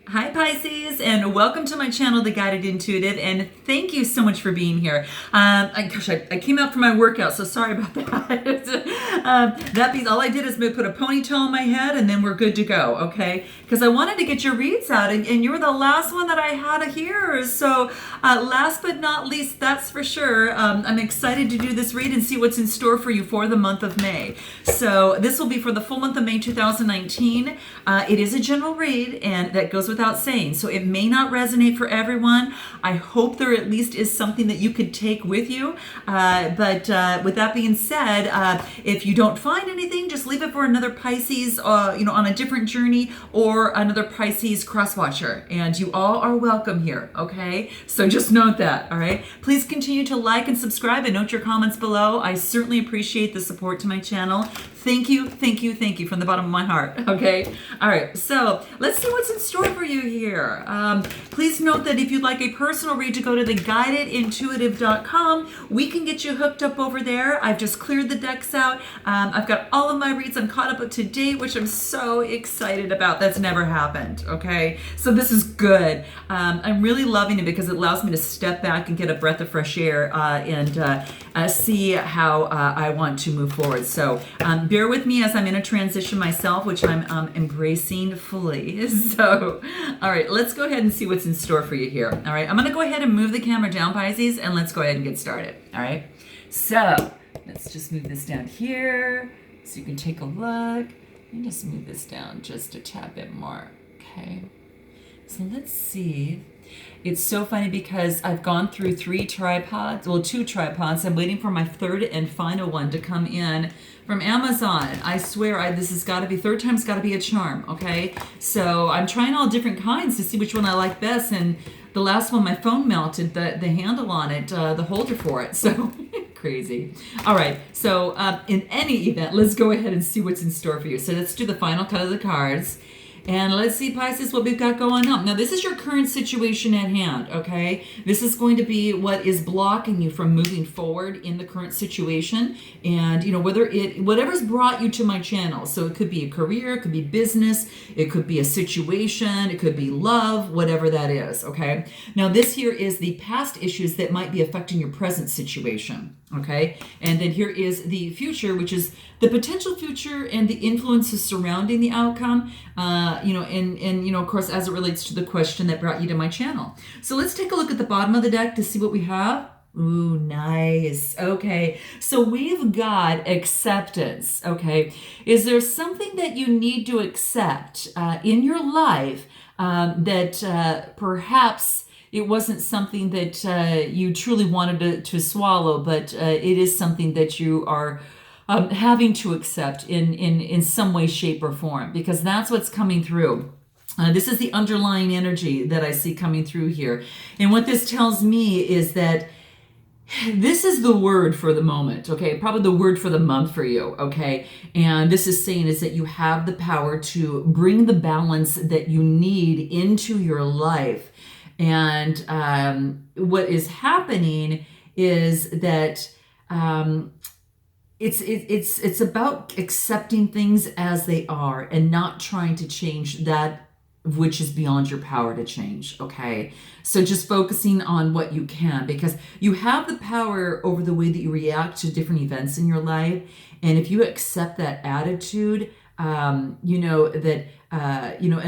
Hi Pisces, and welcome to my channel, The Guided Intuitive, and thank you so much for being here. I came out for my workout, so sorry about that. That means all I did is put a ponytail on my head, and then we're good to go, okay? Because I wanted to get your reads out, and you were the last one that I had here. So last but not least, that's for sure. I'm excited to do this read and see what's in store for you for the month of May. So this will be for the full month of May 2019. It is a general read, and that goes without saying. So it may not resonate for everyone. I hope there at least is something that you could take with you. But with that being said, if you don't find anything, just leave it for another Pisces, on a different journey, or another Pisces cross watcher. And you all are welcome here, okay? So just note that, all right? Please continue to like and subscribe and note your comments below. I certainly appreciate the support to my channel. Thank you, thank you, thank you from the bottom of my heart, okay? All right, so let's see what's in store for you here. Please note that if you'd like a personal read, to go to theguidedintuitive.com. We can get you hooked up over there. I've just cleared the decks out. I've got all of my reads. I'm caught up to date, which I'm so excited about. That's never happened, okay? So this is good. I'm really loving it because it allows me to step back and get a breath of fresh air and see how I want to move forward. So bear with me as I'm in a transition myself, which I'm embracing fully. So, all right, let's go ahead and see what's in store for you here. All right, I'm going to go ahead and move the camera down, Pisces, and let's go ahead and get started. All right, so let's just move this down here so you can take a look. And just move this down just a tad bit more. Okay, so let's see. It's so funny because I've gone through two tripods. I'm waiting for my third and final one to come in from Amazon. I swear, this has got to be, third time's got to be a charm, okay? So I'm trying all different kinds to see which one I like best, and the last one, my phone melted, the handle on it, the holder for it, so crazy. All right, so in any event, let's go ahead and see what's in store for you. So let's do the final cut of the cards. And let's see, Pisces, what we've got going on. Now, this is your current situation at hand, okay? This is going to be what is blocking you from moving forward in the current situation. And, whatever's brought you to my channel. So it could be a career, it could be business, it could be a situation, it could be love, whatever that is, okay? Now, this here is the past issues that might be affecting your present situation, okay? And then here is the future, which is the potential future and the influences surrounding the outcome, of course, as it relates to the question that brought you to my channel. So let's take a look at the bottom of the deck to see what we have. Ooh, nice. Okay, so we've got acceptance, okay? Is there something that you need to accept in your life that perhaps it wasn't something that you truly wanted to swallow, but it is something that you are having to accept in some way, shape, or form, because that's what's coming through. This is the underlying energy that I see coming through here. And what this tells me is that this is the word for the moment, okay? Probably the word for the month for you, okay? And this is saying is that you have the power to bring the balance that you need into your life. And what is happening is that it's about accepting things as they are and not trying to change that which is beyond your power to change, okay? So just focusing on what you can, because you have the power over the way that you react to different events in your life. And if you accept that attitude, and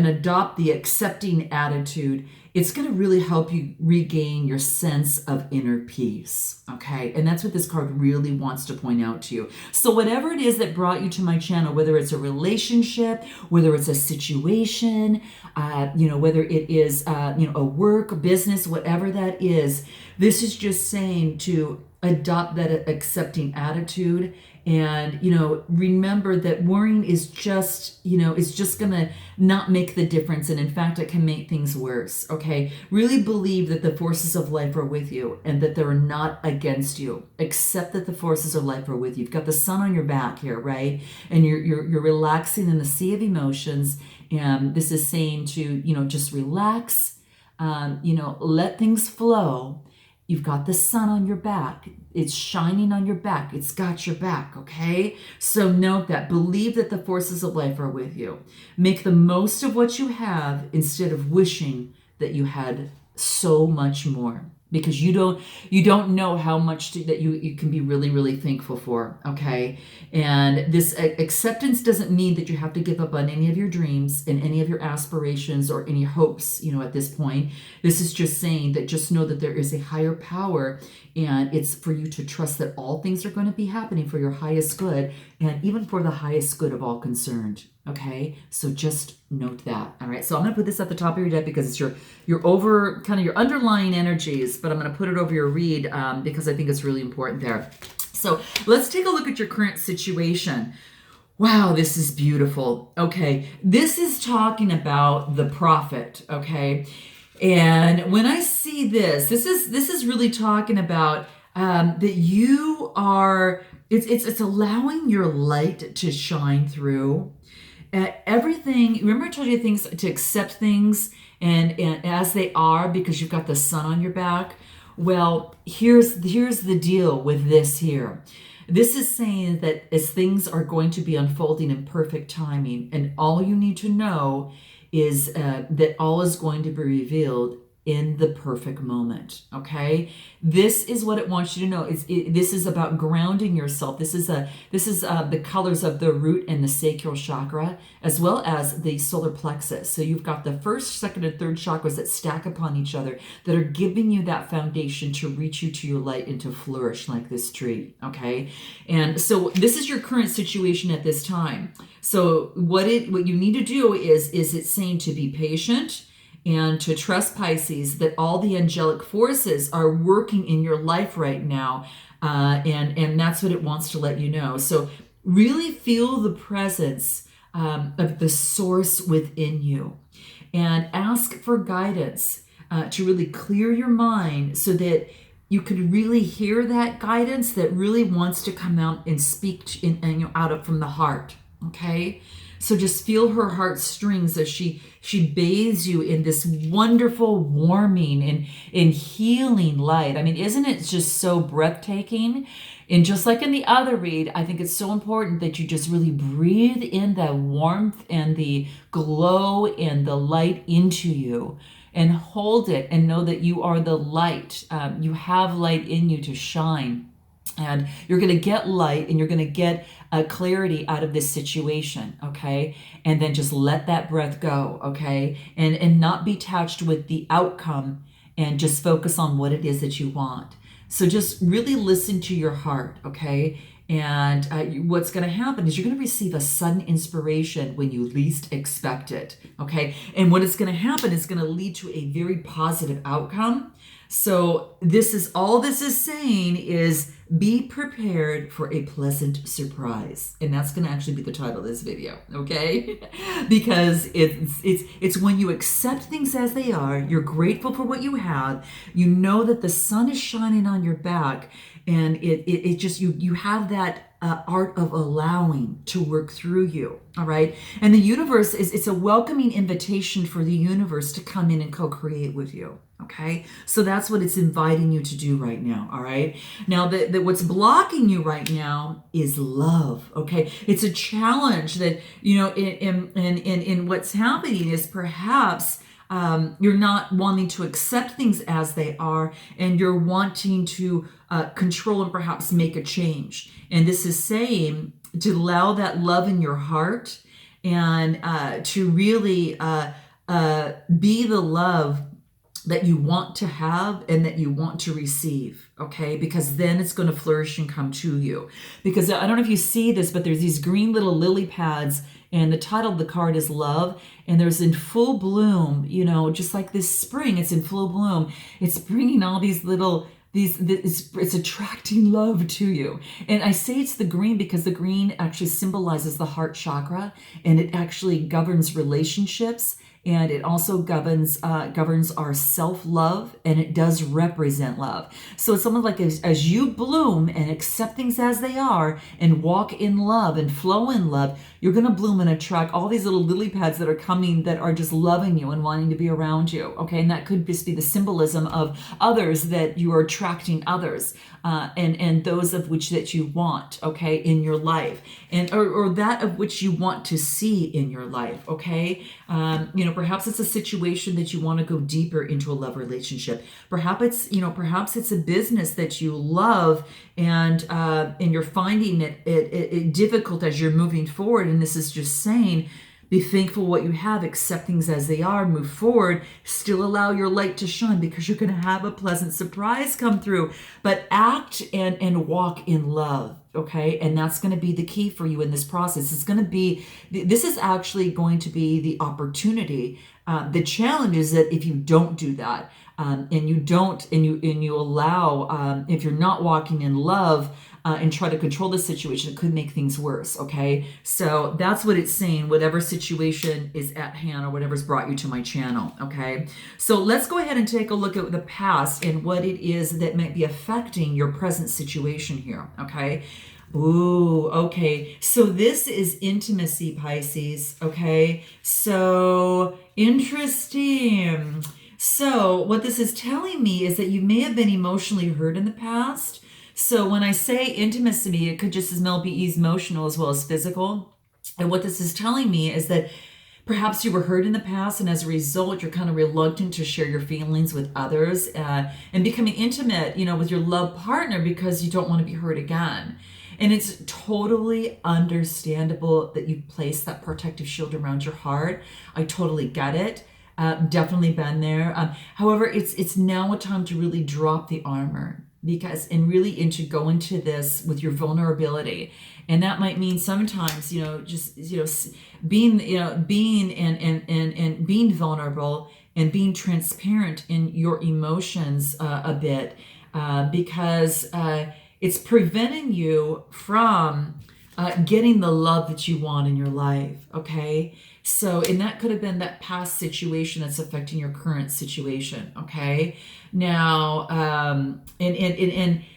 adopt the accepting attitude, it's going to really help you regain your sense of inner peace, okay? And that's what this card really wants to point out to you. So whatever it is that brought you to my channel, whether it's a relationship, whether it's a situation, whether it is, a work, business, whatever that is, this is just saying to adopt that accepting attitude. And, remember that worrying is just going to not make the difference. And in fact, it can make things worse. Okay. Really believe that the forces of life are with you and that they're not against you. Accept that the forces of life are with you. You've got the sun on your back here, right? And you're relaxing in the sea of emotions. And this is saying to, just relax, let things flow. You've got the sun on your back. It's shining on your back. It's got your back, okay? So note that. Believe that the forces of life are with you. Make the most of what you have instead of wishing that you had so much more, because you don't know how much that you can be really, really thankful for, okay? And this acceptance doesn't mean that you have to give up on any of your dreams and any of your aspirations or any hopes, at this point. This is just saying that just know that there is a higher power, and it's for you to trust that all things are going to be happening for your highest good, and even for the highest good of all concerned. Okay, so just note that. All right, so I'm going to put this at the top of your deck because it's your over kind of your underlying energies, but I'm going to put it over your read because I think it's really important there. So let's take a look at your current situation. Wow, this is beautiful. Okay, this is talking about the prophet. Okay, and when I see this is really talking about that you are. It's allowing your light to shine through. Everything, remember I told you things to accept things and as they are, because you've got the sun on your back. Well, here's the deal with this here. This is saying that as things are going to be unfolding in perfect timing, and all you need to know is that all is going to be revealed in the perfect moment. Okay, this is what it wants you to know. This is about grounding yourself. This is the colors of the root and the sacral chakra, as well as the solar plexus. So you've got the first, second, and third chakras that stack upon each other, that are giving you that foundation to reach you to your light and to flourish like this tree. Okay, and so this is your current situation at this time. So what you need to do is it's saying to be patient and to trust, Pisces, that all the angelic forces are working in your life right now. And that's what it wants to let you know. So really feel the presence of the source within you, and ask for guidance to really clear your mind so that you could really hear that guidance that really wants to come out and speak from the heart. Okay? So just feel her heartstrings as she bathes you in this wonderful warming and healing light. I mean, isn't it just so breathtaking? And just like in the other read, I think it's so important that you just really breathe in that warmth and the glow and the light into you, and hold it and know that you are the light. You have light in you to shine. And you're going to get light, and you're going to get clarity out of this situation, okay? And then just let that breath go, okay? And not be attached with the outcome, and just focus on what it is that you want. So just really listen to your heart, okay? And what's going to happen is you're going to receive a sudden inspiration when you least expect it, okay? And what is going to happen is going to lead to a very positive outcome. So this is saying is be prepared for a pleasant surprise. And that's going to actually be the title of this video, okay? Because it's when you accept things as they are, you're grateful for what you have, you know that the sun is shining on your back, and it just, you have that art of allowing to work through you, all right? And the universe it's a welcoming invitation for the universe to come in and co-create with you, okay? So that's what it's inviting you to do right now, all right? Now, what's blocking you right now is love, okay? It's a challenge that, in what's happening is perhaps you're not wanting to accept things as they are, and you're wanting to control and perhaps make a change. And this is saying to allow that love in your heart, and to really be the love that you want to have and that you want to receive, okay? Because then it's going to flourish and come to you. Because I don't know if you see this, but there's these green little lily pads, and the title of the card is love, and there's in full bloom, just like this spring, it's in full bloom. It's bringing all these little, it's attracting love to you. And I say it's the green because the green actually symbolizes the heart chakra, and it actually governs relationships, and it also governs our self-love, and it does represent love. So it's something like as you bloom and accept things as they are and walk in love and flow in love, you're going to bloom and attract all these little lily pads that are coming that are just loving you and wanting to be around you. Okay. And that could just be the symbolism of others, that you are attracting others, and those of which that you want, okay, in your life, and or that of which you want to see in your life. Okay. Perhaps it's a situation that you want to go deeper into a love relationship. Perhaps it's a business that you love, and you're finding it difficult as you're moving forward. And this is just saying, be thankful what you have, accept things as they are, move forward, still allow your light to shine, because you're going to have a pleasant surprise come through. But act and walk in love, okay? And that's going to be the key for you in this process. This is actually going to be the opportunity. The challenge is that if you don't do that, and you allow, if you're not walking in love, and try to control the situation, it could make things worse, okay? So that's what it's saying, whatever situation is at hand or whatever's brought you to my channel, okay? So let's go ahead and take a look at the past and what it is that might be affecting your present situation here, okay? Ooh, okay. So this is intimacy, Pisces, okay? So interesting. So what this is telling me is that you may have been emotionally hurt in the past. So when I say intimacy, it could just as well be emotional as well as physical. And what this is telling me is that perhaps you were hurt in the past, and as a result, you're kind of reluctant to share your feelings with others, and becoming intimate, with your love partner, because you don't want to be hurt again. And it's totally understandable that you place that protective shield around your heart. I totally get it. Definitely been there. However, it's now a time to really drop the armor, and really to go into this with your vulnerability. And that might mean sometimes, being being vulnerable and being transparent in your emotions a bit, because it's preventing you from getting the love that you want in your life, okay? So, and that could have been that past situation that's affecting your current situation, okay? Now, there's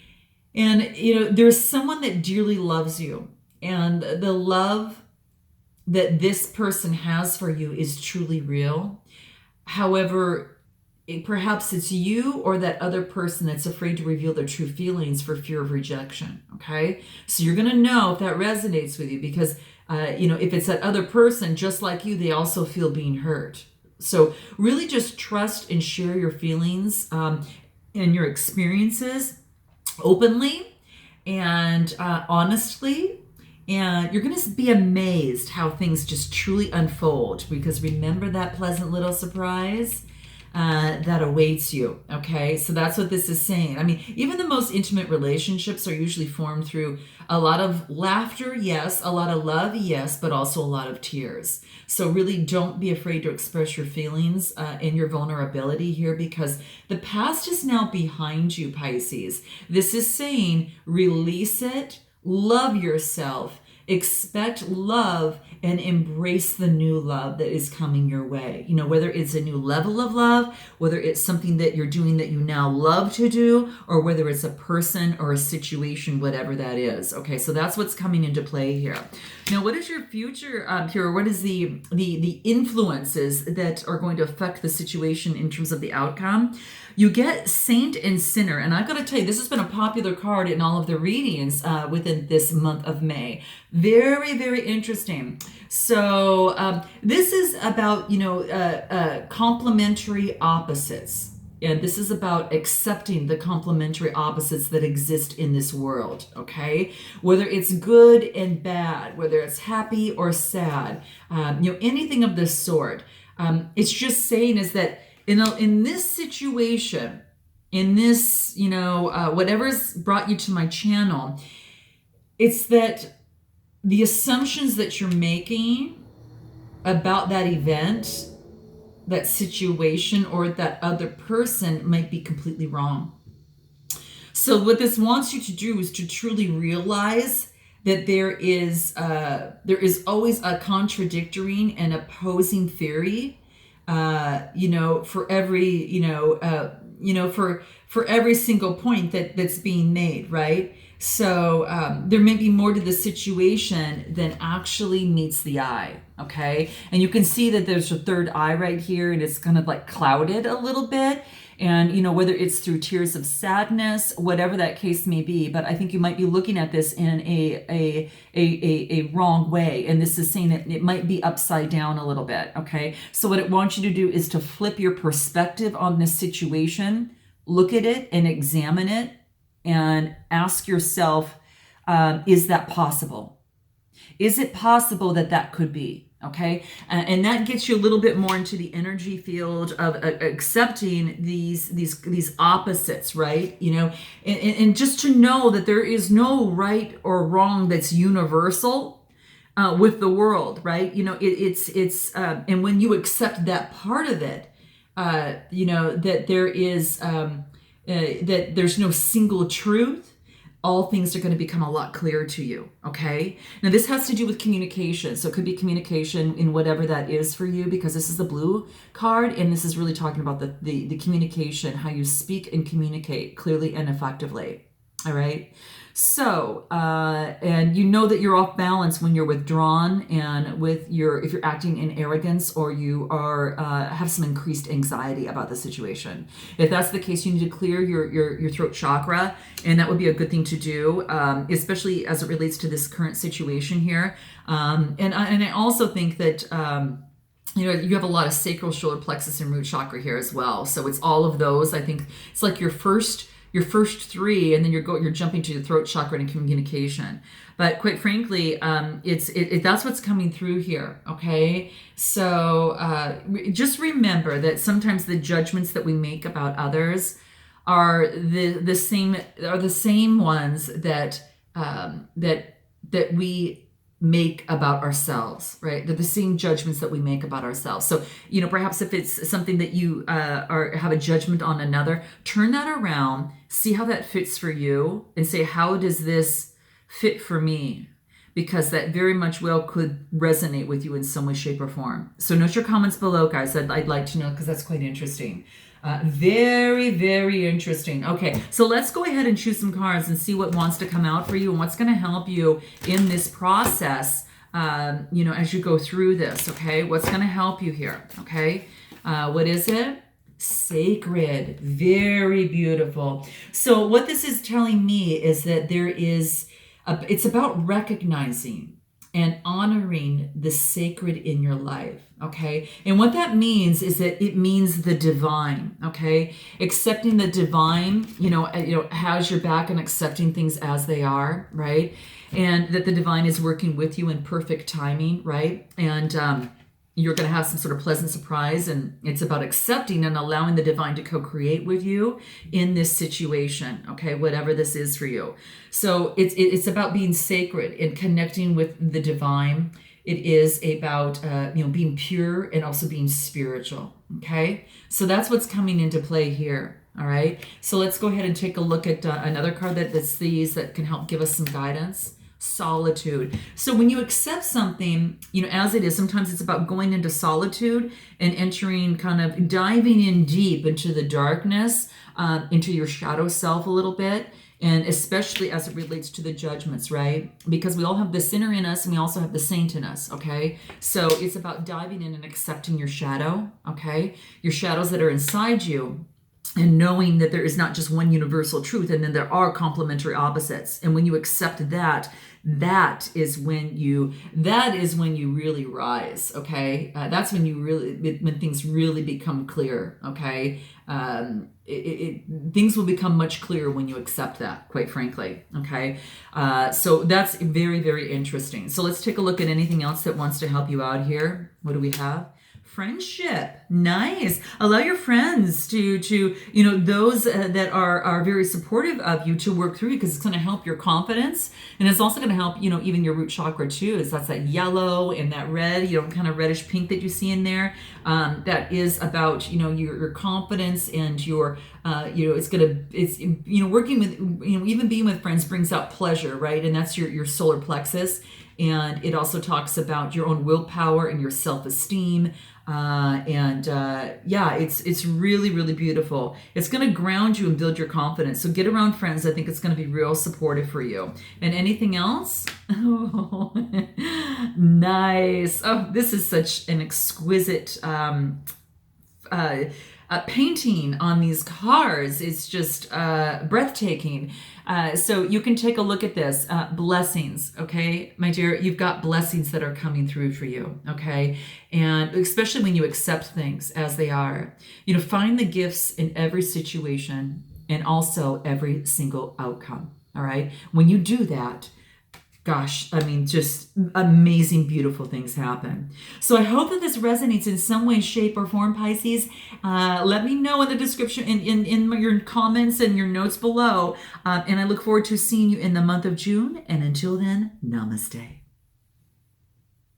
someone that dearly loves you, and the love that this person has for you is truly real. However, perhaps it's you or that other person that's afraid to reveal their true feelings for fear of rejection, okay? So you're going to know if that resonates with you, because if it's that other person just like you, they also feel being hurt. So really just trust and share your feelings and your experiences openly and honestly. And you're going to be amazed how things just truly unfold, because remember that pleasant little surprise that awaits you, okay? So that's what this is saying. I mean, even the most intimate relationships are usually formed through a lot of laughter, yes, a lot of love, yes, but also a lot of tears. So really don't be afraid to express your feelings and your vulnerability here, because the past is now behind you, Pisces. This is saying release it, love yourself, expect love, and embrace the new love that is coming your way. Whether it's a new level of love, whether it's something that you're doing that you now love to do, or whether it's a person or a situation, whatever that is. Okay, so that's what's coming into play here. Now, what is your future here? What is the influences that are going to affect the situation in terms of the outcome? You get Saint and Sinner, and I've got to tell you, this has been a popular card in all of the readings within this month of May. Very, very interesting. So this is about, complementary opposites. And this is about accepting the complementary opposites that exist in this world, okay? Whether it's good and bad, whether it's happy or sad, anything of this sort. It's just saying is that in this situation, in this, whatever's brought you to my channel, it's that the assumptions that you're making about that event, that situation, or that other person might be completely wrong. So what this wants you to do is to truly realize that there is always a contradictory and opposing theory, for every, for every single point that's being made, right? So there may be more to the situation than actually meets the eye, okay? And you can see that there's a third eye right here, and it's kind of like clouded a little bit. And, you know, whether it's through tears of sadness, whatever that case may be, but I think you might be looking at this in a wrong way. And this is saying that it might be upside down a little bit, okay? So what it wants you to do is to flip your perspective on this situation, look at it and examine it, and ask yourself, is that possible? Is it possible that that could be? Okay, and that gets you a little bit more into the energy field of accepting these opposites, right? You know, and just to know that there is no right or wrong that's universal with the world, right? You know, it's and when you accept that part of it, you know, that there is that there's no single truth. All things are going to become a lot clearer to you, okay? Now, this has to do with communication. So it could be communication in whatever that is for you, because this is the blue card, and this is really talking about the communication, how you speak and communicate clearly and effectively, all right? So, and you know that you're off balance when you're withdrawn and if you're acting in arrogance, or you are have some increased anxiety about the situation. If that's the case, you need to clear your throat chakra, and that would be a good thing to do, especially as it relates to this current situation here. And I also think that you know, you have a lot of sacral, shoulder plexus, and root chakra here as well. So it's all of those. I think it's like your first three, and then you're jumping to the throat chakra and communication. But quite frankly, that's what's coming through here. Okay, so just remember that sometimes the judgments that we make about others are the same ones that that we make about ourselves, right? They're the same judgments that we make about ourselves. So, you know, perhaps if it's something that you have a judgment on another, turn that around, see how that fits for you, and say, how does this fit for me? Because that very much well could resonate with you in some way, shape, or form. So note your comments below, guys. I'd like to know, because that's quite interesting. Very, very interesting. Okay, so let's go ahead and choose some cards and see what wants to come out for you and what's going to help you in this process, you know, as you go through this, okay? What's going to help you here, okay? What is it? Sacred. Very beautiful. So what this is telling me is that it's about recognizing and honoring the sacred in your life, okay? And what that means is that it means the divine, okay? Accepting the divine, you know, has your back, and accepting things as they are, right? And that the divine is working with you in perfect timing, right? And you're going to have some sort of pleasant surprise, and it's about accepting and allowing the divine to co-create with you in this situation, okay, whatever this is for you. So it's about being sacred and connecting with the divine. It is about you know, being pure and also being spiritual, okay? So that's what's coming into play here, all right? So let's go ahead and take a look at another card that's these that can help give us some guidance. Solitude. So when you accept something, you know, as it is, sometimes it's about going into solitude and entering, kind of diving in deep into the darkness, into your shadow self a little bit, and especially as it relates to the judgments, right? Because we all have the sinner in us, and we also have the saint in us, okay? So it's about diving in and accepting your shadow, okay? Your shadows that are inside you, and knowing that there is not just one universal truth, and then there are complementary opposites. And when you accept that, that is when you really rise, okay? That's when when things really become clear, okay? Things will become much clearer when you accept that, quite frankly, okay? So that's very, very interesting. So let's take a look at anything else that wants to help you out here. What do we have? Friendship. Nice. Allow your friends to you know, those that are very supportive of you, to work through you, because it's going to help your confidence, and it's also going to help, you know, even your root chakra too. Is that's that yellow and that red, you know, kind of reddish pink that you see in there. That is about, you know, your confidence and your Working with, even being with friends brings out pleasure, right? And that's your solar plexus. And it also talks about your own willpower and your self-esteem. It's really, really beautiful. It's going to ground you and build your confidence. So get around friends. I think it's going to be real supportive for you. And anything else? Oh, nice. Oh, this is such an exquisite painting on these cards. It's just breathtaking. So you can take a look at this. Blessings, okay, my dear, you've got blessings that are coming through for you, okay? And especially when you accept things as they are. Find the gifts in every situation and also every single outcome, all right? When you do that, gosh, just amazing, beautiful things happen. So I hope that this resonates in some way, shape, or form, Pisces. Let me know in the description, in your comments and your notes below. And I look forward to seeing you in the month of June. And until then, namaste.